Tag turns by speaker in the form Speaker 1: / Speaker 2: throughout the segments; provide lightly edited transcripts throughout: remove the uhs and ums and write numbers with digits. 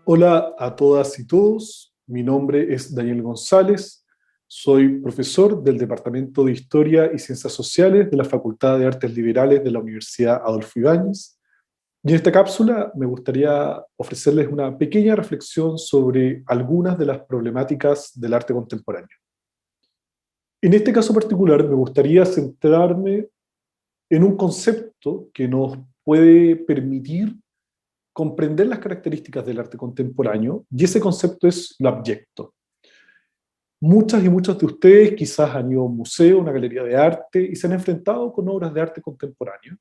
Speaker 1: Hola a todas y todos, mi nombre es Daniel González, soy profesor del Departamento de Historia y Ciencias Sociales de la Facultad de Artes Liberales de la Universidad Adolfo Ibáñez. Y en esta cápsula me gustaría ofrecerles una pequeña reflexión sobre algunas de las problemáticas del arte contemporáneo. En este caso particular me gustaría centrarme en un concepto que nos puede permitir comprender las características del arte contemporáneo, y ese concepto es lo abyecto. Muchas y muchos de ustedes quizás han ido a un museo, una galería de arte, y se han enfrentado con obras de arte contemporáneo,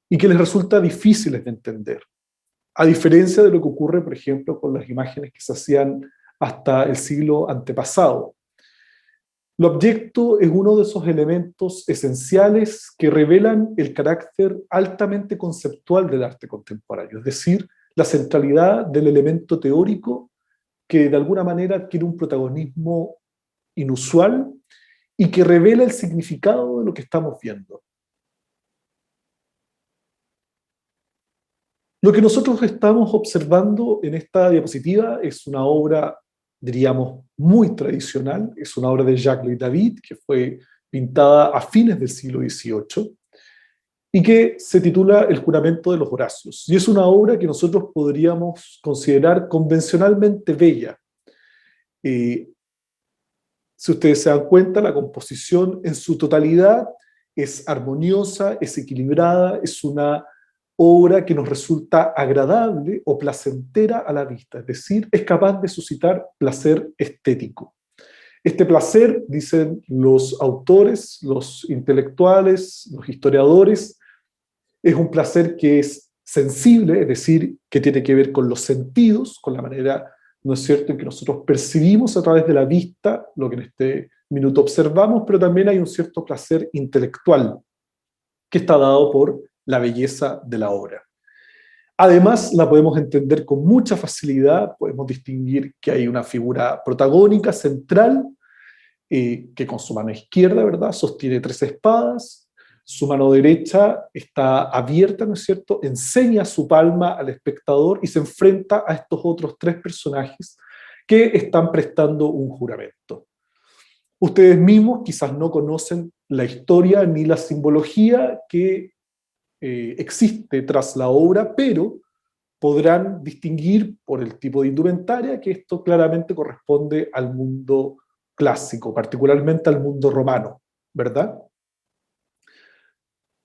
Speaker 1: y que les resulta difíciles de entender. A diferencia de lo que ocurre, por ejemplo, con las imágenes que se hacían hasta el siglo antepasado. Lo abyecto es uno de esos elementos esenciales que revelan el carácter altamente conceptual del arte contemporáneo, es decir, la centralidad del elemento teórico que de alguna manera adquiere un protagonismo inusual y que revela el significado de lo que estamos viendo. Lo que nosotros estamos observando en esta diapositiva es una obra, diríamos, muy tradicional. Es una obra de Jacques-Louis David, que fue pintada a fines del siglo XVIII, y que se titula El juramento de los Horacios. Y es una obra que nosotros podríamos considerar convencionalmente bella. Si ustedes se dan cuenta, la composición en su totalidad es armoniosa, es equilibrada, es una obra que nos resulta agradable o placentera a la vista, es decir, es capaz de suscitar placer estético. Este placer, dicen los autores, los intelectuales, los historiadores, es un placer que es sensible, es decir, que tiene que ver con los sentidos, con la manera, ¿no es cierto?, en que nosotros percibimos a través de la vista lo que en este minuto observamos, pero también hay un cierto placer intelectual que está dado por la belleza de la obra. Además, la podemos entender con mucha facilidad, podemos distinguir que hay una figura protagónica, central, que con su mano izquierda, ¿verdad?, sostiene 3 espadas, su mano derecha está abierta, ¿no es cierto?, enseña su palma al espectador y se enfrenta a estos otros 3 personajes que están prestando un juramento. Ustedes mismos quizás no conocen la historia ni la simbología que existe tras la obra, pero podrán distinguir por el tipo de indumentaria que esto claramente corresponde al mundo clásico, particularmente al mundo romano, ¿verdad?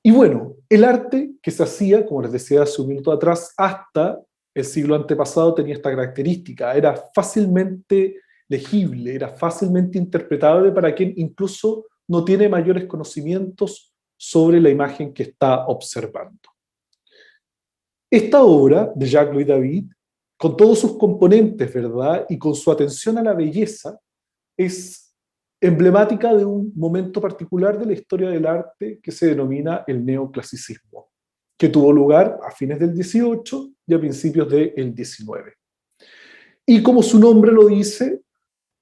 Speaker 1: Y bueno, el arte que se hacía, como les decía hace un minuto atrás, hasta el siglo antepasado tenía esta característica, era fácilmente legible, era fácilmente interpretable para quien incluso no tiene mayores conocimientos sobre la imagen que está observando. Esta obra de Jacques-Louis David, con todos sus componentes, ¿verdad?, y con su atención a la belleza, es emblemática de un momento particular de la historia del arte que se denomina el neoclasicismo, que tuvo lugar a fines del XVIII y a principios del XIX. Y como su nombre lo dice,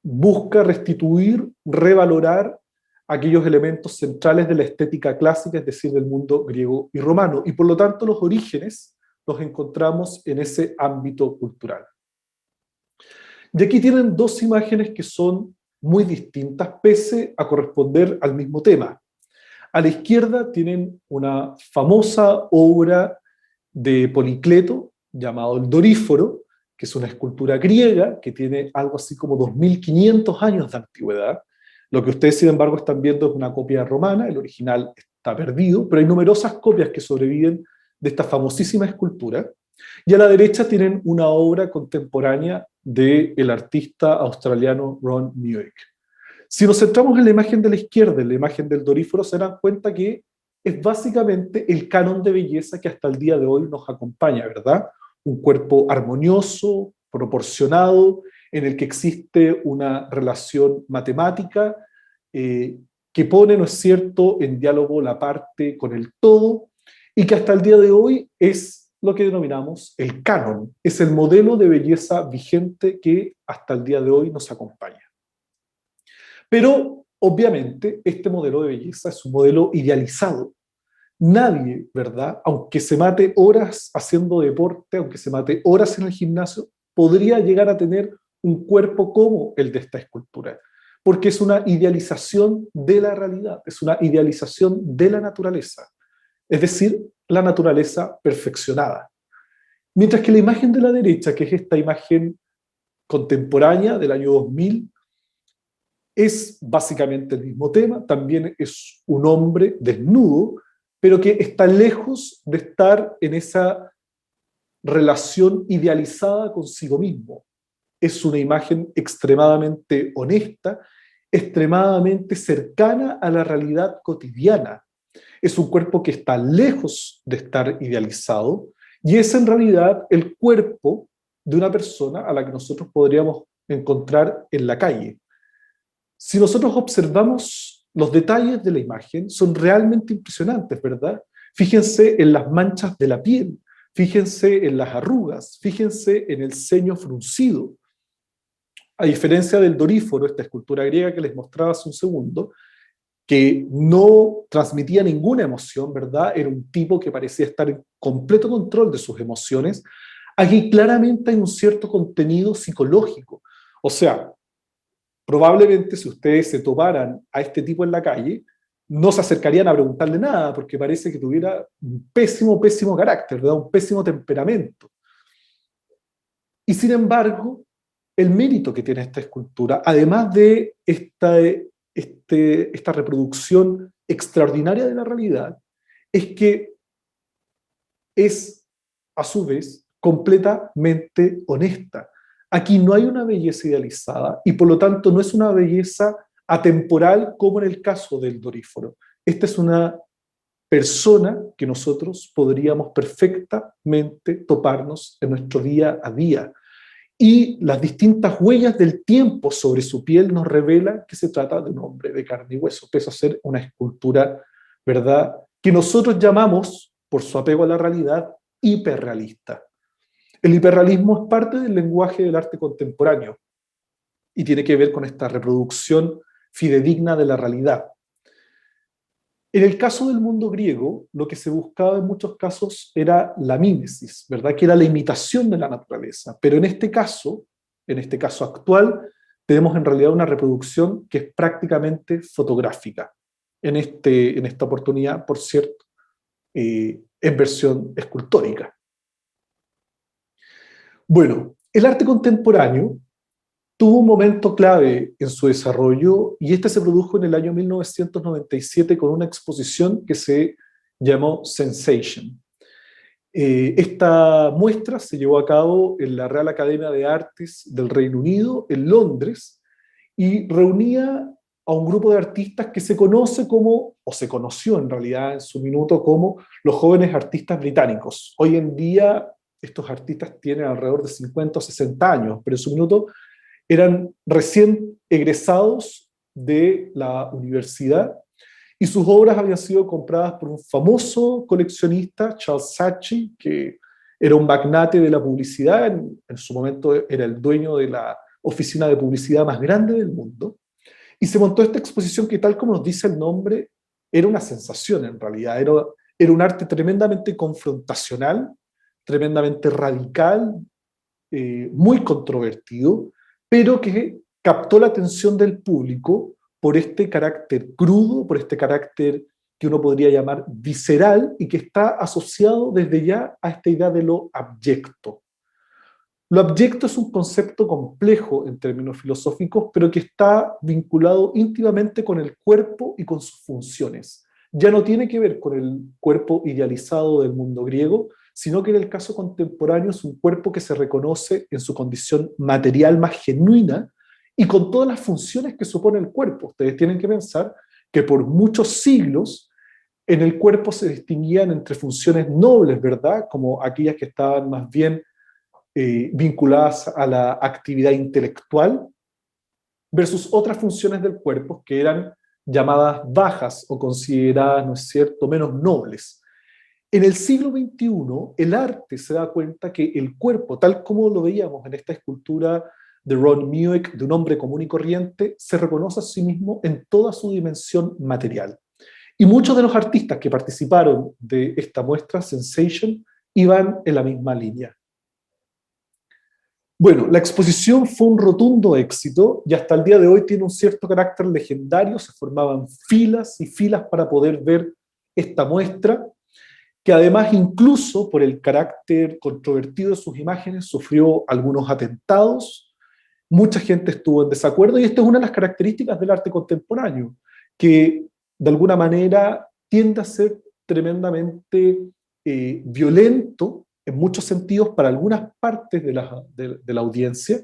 Speaker 1: busca restituir, revalorar aquellos elementos centrales de la estética clásica, es decir, del mundo griego y romano, y por lo tanto los orígenes los encontramos en ese ámbito cultural. Y aquí tienen 2 imágenes que son muy distintas, pese a corresponder al mismo tema. A la izquierda tienen una famosa obra de Policleto, llamado el Doríforo, que es una escultura griega que tiene algo así como 2500 años de antigüedad. Lo que ustedes, sin embargo, están viendo es una copia romana, el original está perdido, pero hay numerosas copias que sobreviven de esta famosísima escultura. Y a la derecha tienen una obra contemporánea del artista australiano Ron Muir. Si nos centramos en la imagen de la izquierda, en la imagen del Doríforo, se dan cuenta que es básicamente el canon de belleza que hasta el día de hoy nos acompaña, ¿verdad? Un cuerpo armonioso, proporcionado, en el que existe una relación matemática que pone, ¿no es cierto?, en diálogo la parte con el todo, y que hasta el día de hoy es lo que denominamos el canon. Es el modelo de belleza vigente que hasta el día de hoy nos acompaña. Pero, obviamente, este modelo de belleza es un modelo idealizado. Nadie, ¿verdad?, aunque se mate horas haciendo deporte, aunque se mate horas en el gimnasio, podría llegar a tener un cuerpo como el de esta escultura, porque es una idealización de la realidad, es una idealización de la naturaleza, es decir, la naturaleza perfeccionada. Mientras que la imagen de la derecha, que es esta imagen contemporánea del año 2000, es básicamente el mismo tema, también es un hombre desnudo, pero que está lejos de estar en esa relación idealizada consigo mismo. Es una imagen extremadamente honesta, extremadamente cercana a la realidad cotidiana. Es un cuerpo que está lejos de estar idealizado y es en realidad el cuerpo de una persona a la que nosotros podríamos encontrar en la calle. Si nosotros observamos los detalles de la imagen, son realmente impresionantes, ¿verdad? Fíjense en las manchas de la piel, fíjense en las arrugas, fíjense en el ceño fruncido. A diferencia del Doríforo, esta escultura griega que les mostraba hace un segundo, que no transmitía ninguna emoción, ¿verdad? Era un tipo que parecía estar en completo control de sus emociones. Aquí claramente hay un cierto contenido psicológico. O sea, probablemente si ustedes se toparan a este tipo en la calle, no se acercarían a preguntarle nada, porque parece que tuviera un pésimo, pésimo carácter, ¿verdad? Un pésimo temperamento. Y sin embargo, el mérito que tiene esta escultura, además de esta reproducción extraordinaria de la realidad, es que es, a su vez, completamente honesta. Aquí no hay una belleza idealizada y por lo tanto no es una belleza atemporal como en el caso del Doríforo. Esta es una persona que nosotros podríamos perfectamente toparnos en nuestro día a día. Y las distintas huellas del tiempo sobre su piel nos revelan que se trata de un hombre de carne y hueso, pese a ser una escultura, ¿verdad?, que nosotros llamamos, por su apego a la realidad, hiperrealista. El hiperrealismo es parte del lenguaje del arte contemporáneo y tiene que ver con esta reproducción fidedigna de la realidad. En el caso del mundo griego, lo que se buscaba en muchos casos era la mímesis, ¿verdad?, que era la imitación de la naturaleza. Pero en este caso actual, tenemos en realidad una reproducción que es prácticamente fotográfica. En esta oportunidad, por cierto, en versión escultórica. Bueno, el arte contemporáneo tuvo un momento clave en su desarrollo y este se produjo en el año 1997 con una exposición que se llamó Sensation. Esta muestra se llevó a cabo en la Real Academia de Artes del Reino Unido, en Londres, y reunía a un grupo de artistas que se conoce como, o se conoció en realidad en su minuto como los jóvenes artistas británicos. Hoy en día estos artistas tienen alrededor de 50 o 60 años, pero en su minuto eran recién egresados de la universidad y sus obras habían sido compradas por un famoso coleccionista, Charles Saatchi, que era un magnate de la publicidad, en su momento era el dueño de la oficina de publicidad más grande del mundo, y se montó esta exposición que, tal como nos dice el nombre, era una sensación en realidad, era un arte tremendamente confrontacional, tremendamente radical, muy controvertido, pero que captó la atención del público por este carácter crudo, por este carácter que uno podría llamar visceral y que está asociado desde ya a esta idea de lo abyecto. Lo abyecto es un concepto complejo en términos filosóficos, pero que está vinculado íntimamente con el cuerpo y con sus funciones. Ya no tiene que ver con el cuerpo idealizado del mundo griego, sino que en el caso contemporáneo es un cuerpo que se reconoce en su condición material más genuina y con todas las funciones que supone el cuerpo. Ustedes tienen que pensar que por muchos siglos en el cuerpo se distinguían entre funciones nobles, ¿verdad?, como aquellas que estaban más bien vinculadas a la actividad intelectual, versus otras funciones del cuerpo que eran llamadas bajas o consideradas, ¿no es cierto?, menos nobles. En el siglo XXI, el arte se da cuenta que el cuerpo, tal como lo veíamos en esta escultura de Ron Mueck, de un hombre común y corriente, se reconoce a sí mismo en toda su dimensión material. Y muchos de los artistas que participaron de esta muestra, Sensation, iban en la misma línea. Bueno, la exposición fue un rotundo éxito y hasta el día de hoy tiene un cierto carácter legendario. Se formaban filas y filas para poder ver esta muestra, que además, incluso por el carácter controvertido de sus imágenes, sufrió algunos atentados. Mucha gente estuvo en desacuerdo y esta es una de las características del arte contemporáneo, que de alguna manera tiende a ser tremendamente violento en muchos sentidos para algunas partes de la audiencia,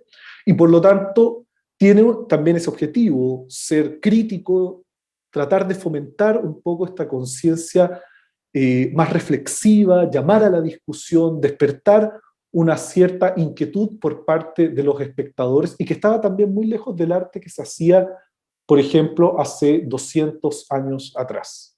Speaker 1: y por lo tanto tiene también ese objetivo, ser crítico, tratar de fomentar un poco esta conciencia más reflexiva, llamar a la discusión, despertar una cierta inquietud por parte de los espectadores, y que estaba también muy lejos del arte que se hacía, por ejemplo, hace 200 años atrás.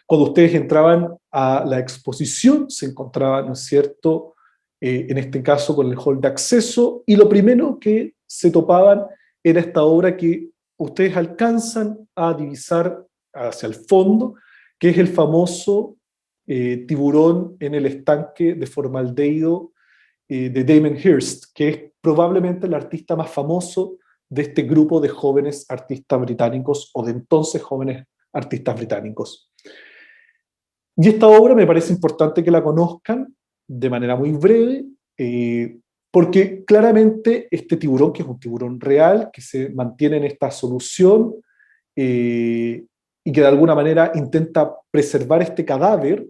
Speaker 1: Cuando ustedes entraban a la exposición, se encontraban, ¿no es cierto?, en este caso con el hall de acceso, y lo primero que se topaban era esta obra que ustedes alcanzan a divisar hacia el fondo, que es el famoso tiburón en el estanque de formaldehído de Damien Hirst, que es probablemente el artista más famoso de este grupo de jóvenes artistas británicos, o de entonces jóvenes artistas británicos. Y esta obra me parece importante que la conozcan de manera muy breve, porque claramente este tiburón, que es un tiburón real, que se mantiene en esta solución, y que de alguna manera intenta preservar este cadáver,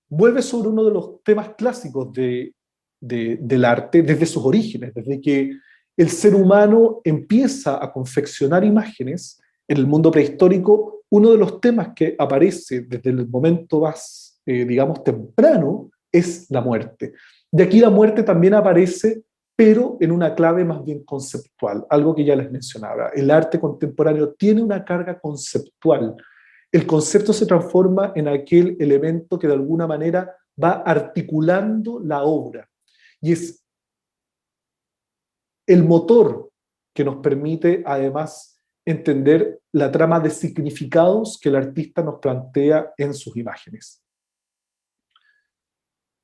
Speaker 1: vuelve sobre uno de los temas clásicos del arte desde sus orígenes, desde que el ser humano empieza a confeccionar imágenes en el mundo prehistórico. Uno de los temas que aparece desde el momento más, digamos, temprano, es la muerte. De aquí la muerte también aparece, pero en una clave más bien conceptual, algo que ya les mencionaba. El arte contemporáneo tiene una carga conceptual. El concepto se transforma en aquel elemento que de alguna manera va articulando la obra, y es el motor que nos permite además entender la trama de significados que el artista nos plantea en sus imágenes.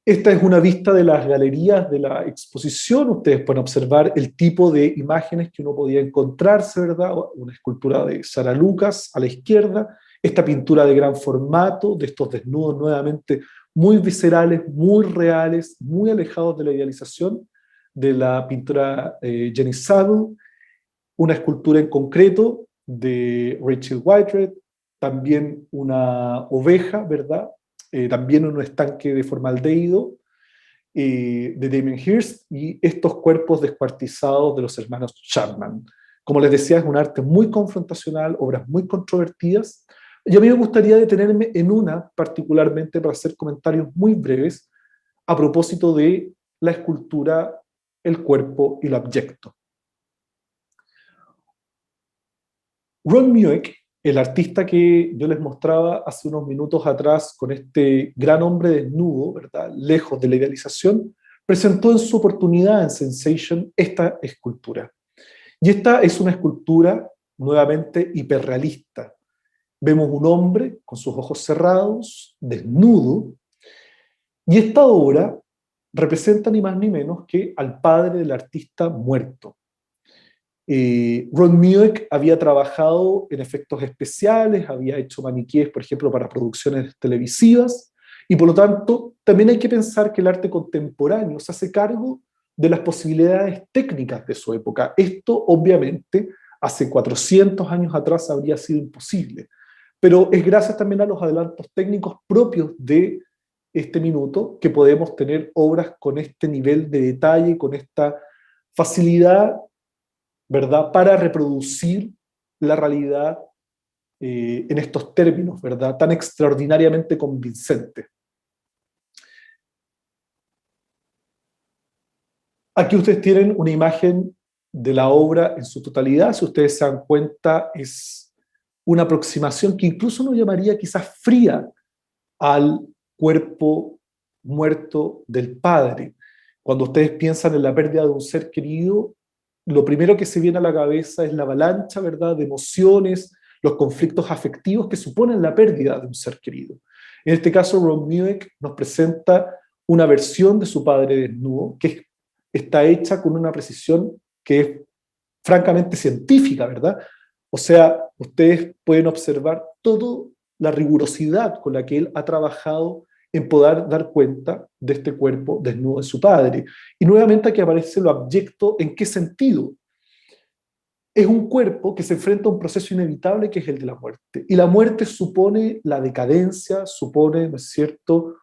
Speaker 1: Esta es una vista de las galerías de la exposición. Ustedes pueden observar el tipo de imágenes que uno podía encontrarse, ¿verdad? Una escultura de Sara Lucas a la izquierda, esta pintura de gran formato, de estos desnudos nuevamente muy viscerales, muy reales, muy alejados de la idealización de la pintura Jenny Saville, una escultura en concreto de Rachel Whitehead, también una oveja, ¿verdad? También un estanque de formaldehído de Damien Hirst, y estos cuerpos descuartizados de los hermanos Chapman. Como les decía, es un arte muy confrontacional, obras muy controvertidas, y a mí me gustaría detenerme en una particularmente para hacer comentarios muy breves a propósito de la escultura El cuerpo y el abyecto. Ron Mueck, el artista que yo les mostraba hace unos minutos atrás con este gran hombre desnudo, ¿verdad?, lejos de la idealización, presentó en su oportunidad en Sensation esta escultura. Y esta es una escultura nuevamente hiperrealista. Vemos un hombre con sus ojos cerrados, desnudo, y esta obra representa ni más ni menos que al padre del artista muerto. Ron Mueck había trabajado en efectos especiales, había hecho maniquíes, por ejemplo, para producciones televisivas, y por lo tanto también hay que pensar que el arte contemporáneo se hace cargo de las posibilidades técnicas de su época. Esto obviamente hace 400 años atrás habría sido imposible, pero es gracias también a los adelantos técnicos propios de este minuto que podemos tener obras con este nivel de detalle, con esta facilidad, ¿verdad?, para reproducir la realidad en estos términos, ¿verdad?, tan extraordinariamente convincentes. Aquí ustedes tienen una imagen de la obra en su totalidad. Si ustedes se dan cuenta, es una aproximación que incluso uno llamaría quizás fría al cuerpo muerto del padre. Cuando ustedes piensan en la pérdida de un ser querido, lo primero que se viene a la cabeza es la avalancha, ¿verdad?, de emociones, los conflictos afectivos que suponen la pérdida de un ser querido. En este caso, Ron Mueck nos presenta una versión de su padre desnudo que está hecha con una precisión que es francamente científica, ¿verdad? O sea, ustedes pueden observar toda la rigurosidad con la que él ha trabajado en poder dar cuenta de este cuerpo desnudo de su padre. Y nuevamente aquí aparece lo abyecto. ¿En qué sentido? Es un cuerpo que se enfrenta a un proceso inevitable que es el de la muerte. Y la muerte supone la decadencia, supone, ¿no es cierto?,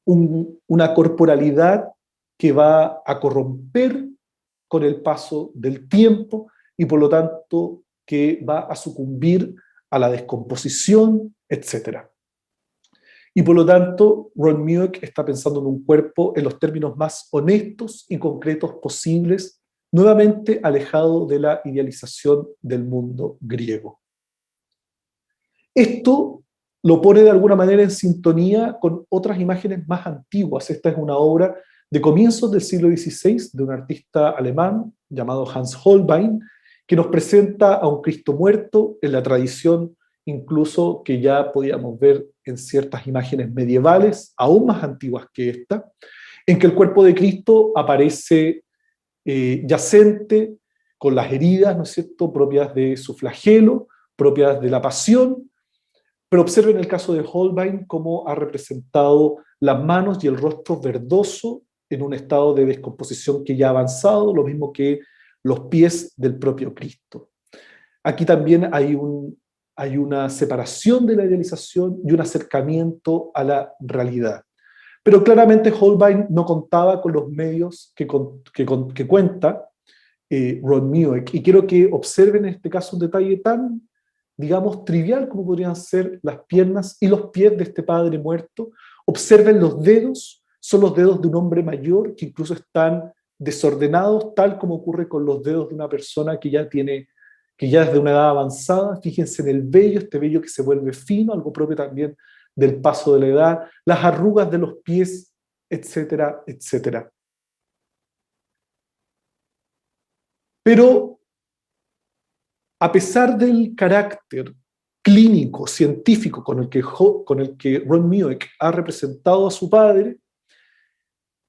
Speaker 1: una corporalidad que va a corromper con el paso del tiempo y por lo tanto que va a sucumbir a la descomposición, etc. Y por lo tanto, Ron Mueck está pensando en un cuerpo en los términos más honestos y concretos posibles, nuevamente alejado de la idealización del mundo griego. Esto lo pone de alguna manera en sintonía con otras imágenes más antiguas. Esta es una obra de comienzos del siglo XVI de un artista alemán llamado Hans Holbein, que nos presenta a un Cristo muerto en la tradición incluso que ya podíamos ver en ciertas imágenes medievales, aún más antiguas que esta, en que el cuerpo de Cristo aparece yacente, con las heridas, ¿no es cierto?, propias de su flagelo, propias de la pasión, pero observen el caso de Holbein cómo ha representado las manos y el rostro verdoso en un estado de descomposición que ya ha avanzado, lo mismo que los pies del propio Cristo. Aquí también hay una separación de la idealización y un acercamiento a la realidad. Pero claramente Holbein no contaba con los medios que cuenta Ron Mueck. Y quiero que observen en este caso un detalle tan, digamos, trivial como podrían ser las piernas y los pies de este padre muerto. Observen los dedos, son los dedos de un hombre mayor que incluso están desordenados, tal como ocurre con los dedos de una persona que ya es de una edad avanzada. Fíjense en el vello, este vello que se vuelve fino, algo propio también del paso de la edad, las arrugas de los pies, etcétera, etcétera. Pero a pesar del carácter clínico, científico con el que Ron Mueck ha representado a su padre,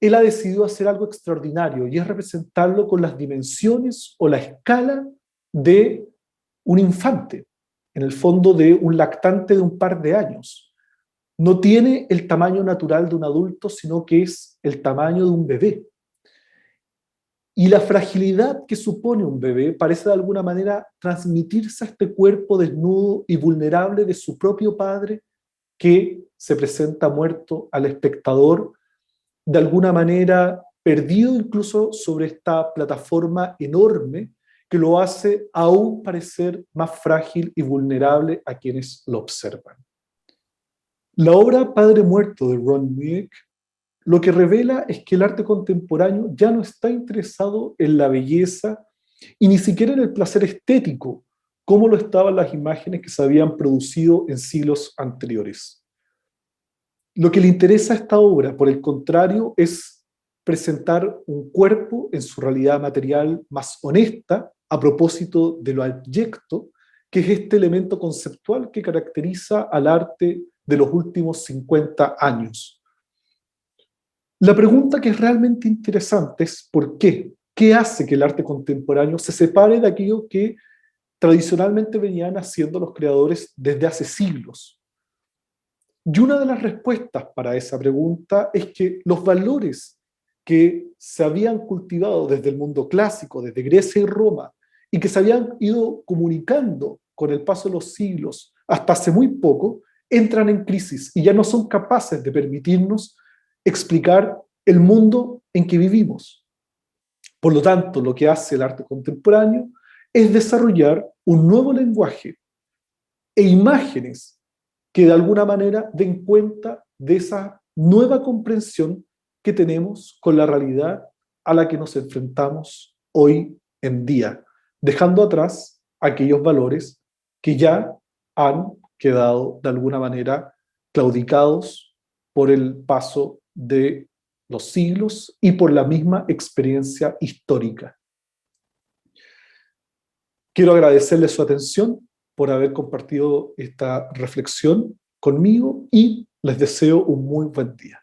Speaker 1: él ha decidido hacer algo extraordinario y es representarlo con las dimensiones o la escala de un infante, en el fondo de un lactante de un par de años. No tiene el tamaño natural de un adulto, sino que es el tamaño de un bebé. Y la fragilidad que supone un bebé parece de alguna manera transmitirse a este cuerpo desnudo y vulnerable de su propio padre, que se presenta muerto al espectador, de alguna manera perdido incluso sobre esta plataforma enorme que lo hace aún parecer más frágil y vulnerable a quienes lo observan. La obra Padre Muerto de Ron Mueck lo que revela es que el arte contemporáneo ya no está interesado en la belleza y ni siquiera en el placer estético, como lo estaban las imágenes que se habían producido en siglos anteriores. Lo que le interesa a esta obra, por el contrario, es presentar un cuerpo en su realidad material más honesta, a propósito de lo abyecto, que es este elemento conceptual que caracteriza al arte de los últimos 50 años. La pregunta que es realmente interesante es ¿por qué? ¿Qué hace que el arte contemporáneo se separe de aquello que tradicionalmente venían haciendo los creadores desde hace siglos? Y una de las respuestas para esa pregunta es que los valores que se habían cultivado desde el mundo clásico, desde Grecia y Roma, y que se habían ido comunicando con el paso de los siglos hasta hace muy poco, entran en crisis y ya no son capaces de permitirnos explicar el mundo en que vivimos. Por lo tanto, lo que hace el arte contemporáneo es desarrollar un nuevo lenguaje e imágenes que de alguna manera den cuenta de esa nueva comprensión que tenemos con la realidad a la que nos enfrentamos hoy en día, dejando atrás aquellos valores que ya han quedado de alguna manera claudicados por el paso de los siglos y por la misma experiencia histórica. Quiero agradecerle su atención por haber compartido esta reflexión conmigo y les deseo un muy buen día.